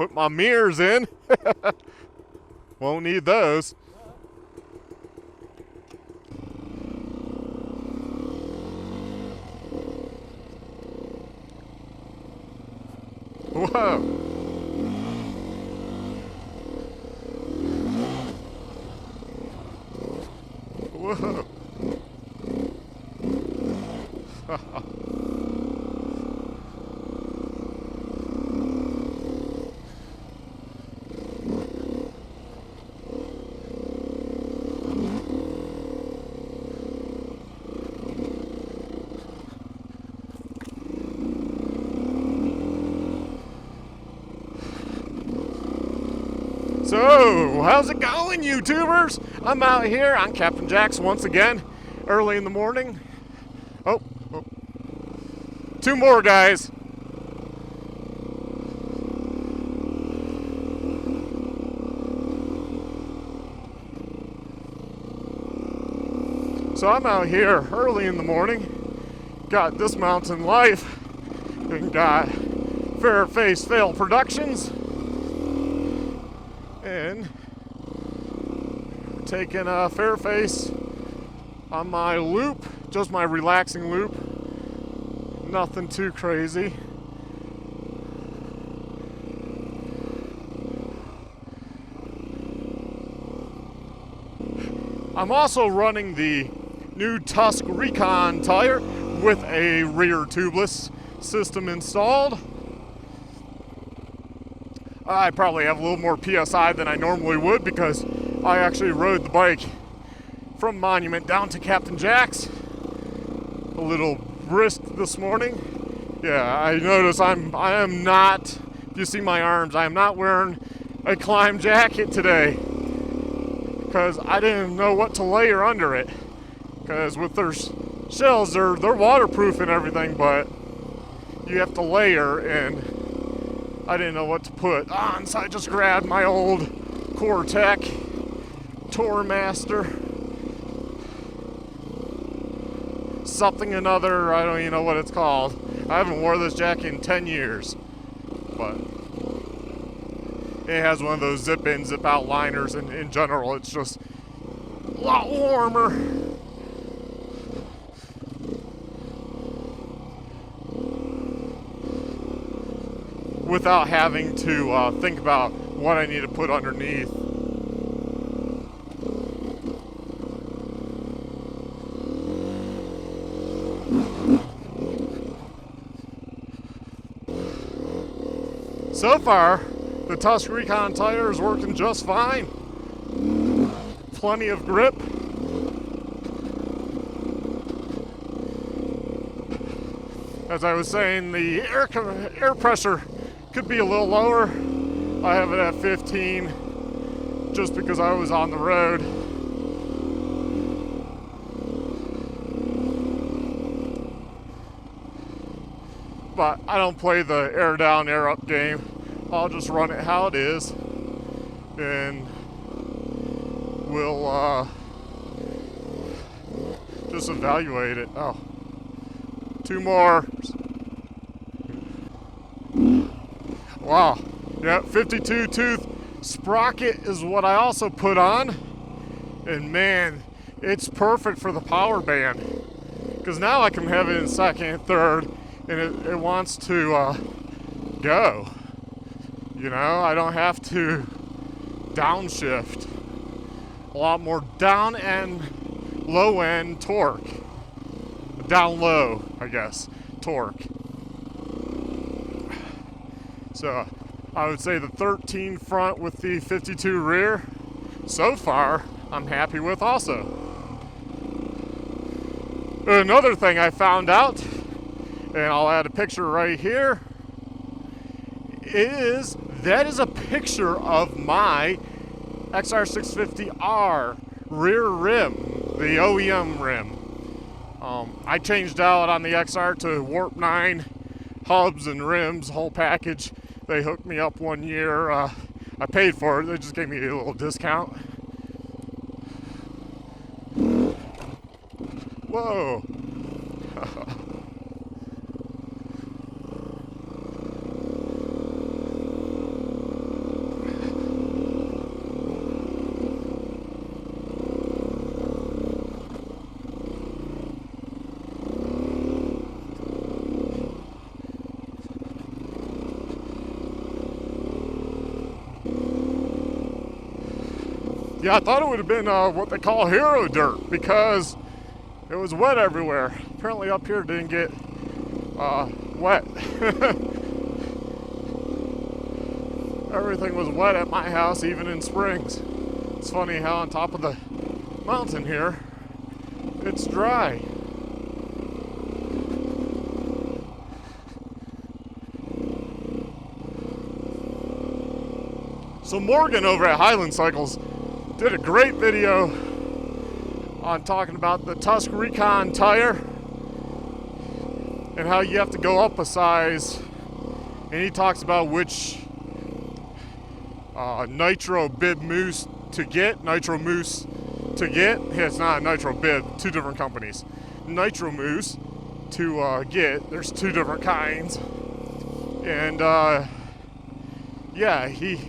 put my mirrors in. Won't need those. Whoa. Whoa. So, how's it going, YouTubers? I'm out here on Captain Jack's once again, early in the morning. Oh. 2 more guys. So I'm out here early in the morning, got This Mountain Life, and got Fair Face Fail Productions, and taking a Fairface on my loop, just my relaxing loop, nothing too crazy. I'm also running the new Tusk Recon tire with a rear tubeless system installed. I probably have a little more PSI than I normally would because I actually rode the bike from Monument down to Captain Jack's. A little brisk this morning. Yeah, I notice I am not, if you see my arms, I am not wearing a climb jacket today because I didn't know what to layer under it. Because with their shells, they're waterproof and everything, but you have to layer, and I didn't know what to put on, so I just grabbed my old Core-Tech Tour Master. Something another, I don't even know what it's called. I haven't worn this jacket in 10 years, but it has one of those zip in, zip out liners, and in general it's just a lot warmer. Without having to think about what I need to put underneath. So far, the Tusk Recon tire is working just fine. Plenty of grip. As I was saying, the air pressure could be a little lower. I have it at 15 just because I was on the road. But I don't play the air down, air up game. I'll just run it how it is, and we'll just evaluate it. Oh, 2 more. Wow, yeah, 52 tooth sprocket is what I also put on, and man, it's perfect for the power band, because now I can have it in second and third, and it wants to go. You know, I don't have to downshift. A lot more down and low end torque. Down low, I guess, torque. So I would say the 13 front with the 52 rear, so far, I'm happy with also. Another thing I found out, and I'll add a picture right here, is that is a picture of my XR650R rear rim, the OEM rim. I changed out on the XR to Warp 9 hubs and rims, whole package. They hooked me up 1 year. I paid for it. They just gave me a little discount. Whoa. Yeah, I thought it would have been what they call hero dirt because it was wet everywhere. Apparently up here it didn't get wet. Everything was wet at my house, even in springs. It's funny how on top of the mountain here, it's dry. So Morgan over at Highland Cycles did a great video on talking about the Tusk Recon tire and how you have to go up a size, and he talks about which nitro bib mousse to get. It's not a nitro bib, two different companies. Nitro mousse to get. There's two different kinds, and yeah, he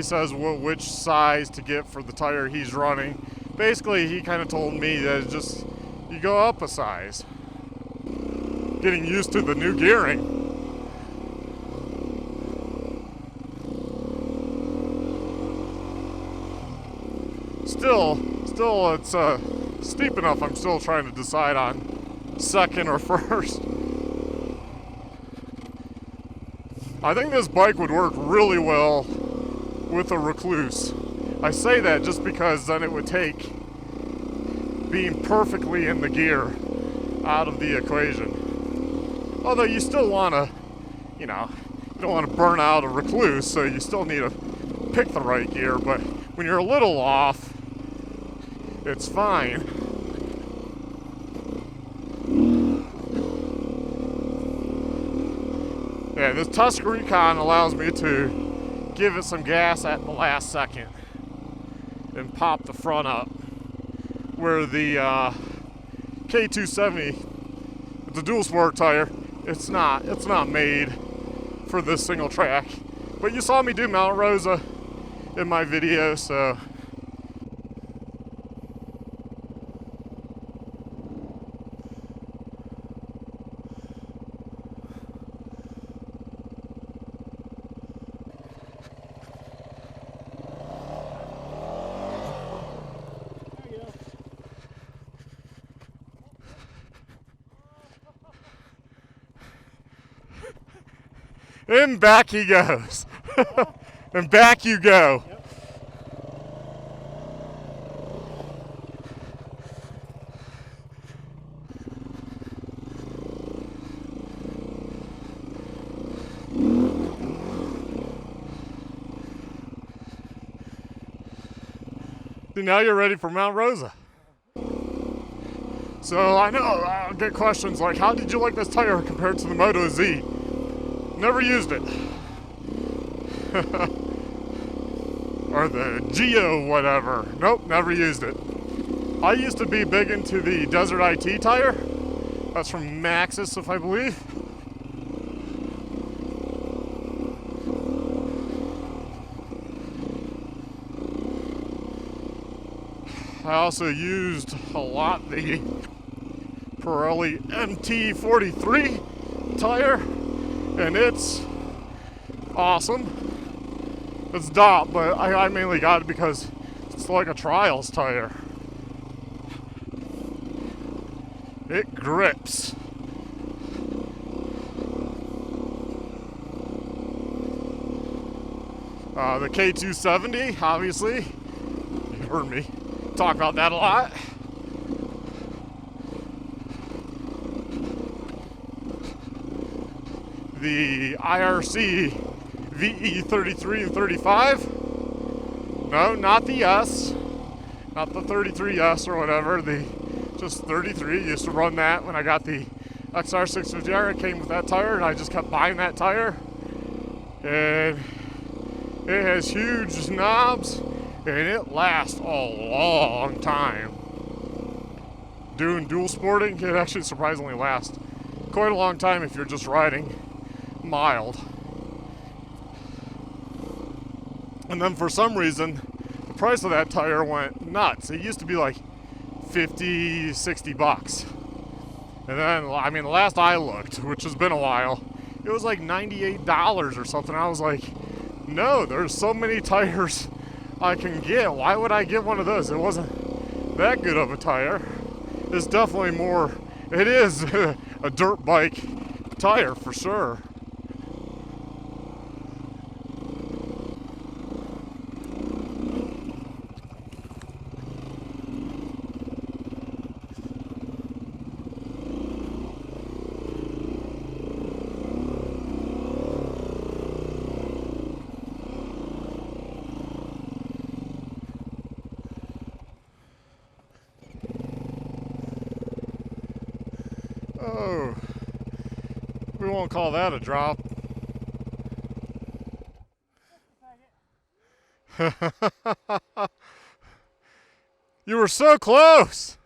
says which size to get for the tire he's running. Basically, he kind of told me that it's just you go up a size. Getting used to the new gearing. Still, it's steep enough. I'm still trying to decide on second or first. I think this bike would work really well with a Recluse. I say that just because then it would take being perfectly in the gear out of the equation. Although you still want to, you don't want to burn out a Recluse, so you still need to pick the right gear. But when you're a little off, it's fine. Yeah, this Tusk Recon allows me to give it some gas at the last second and pop the front up, where the K270, it's a dual sport tire, it's not made for this single track. But you saw me do Mount Rosa in my video, so and back he goes. And back you go. Yep. So now you're ready for Mount Rosa. So I know I'll get questions like, how did you like this tire compared to the Moto Z? Never used it. Or the Geo whatever. Nope, never used it. I used to be big into the Desert IT tire. That's from Maxxis, if I believe. I also used a lot the Pirelli MT43 tire, and it's awesome. It's DOT, but I mainly got it because it's like a trials tire. It grips. The K270, obviously, you heard me talk about that a lot. The IRC VE33 and 35. No, not the S. Not the 33S or whatever. The just 33. Used to run that when I got the XR650R. It came with that tire, and I just kept buying that tire. And it has huge knobs, and it lasts a long time. Doing dual sporting, it actually surprisingly lasts quite a long time if you're just riding mild. And then for some reason, the price of that tire went nuts. It used to be like 50, 60 bucks. And then, I mean, the last I looked, which has been a while, it was like $98 or something. I was like, no, there's so many tires I can get. Why would I get one of those? It wasn't that good of a tire. It's definitely more, it is a dirt bike tire for sure. Oh, we won't call that a drop. You were so close.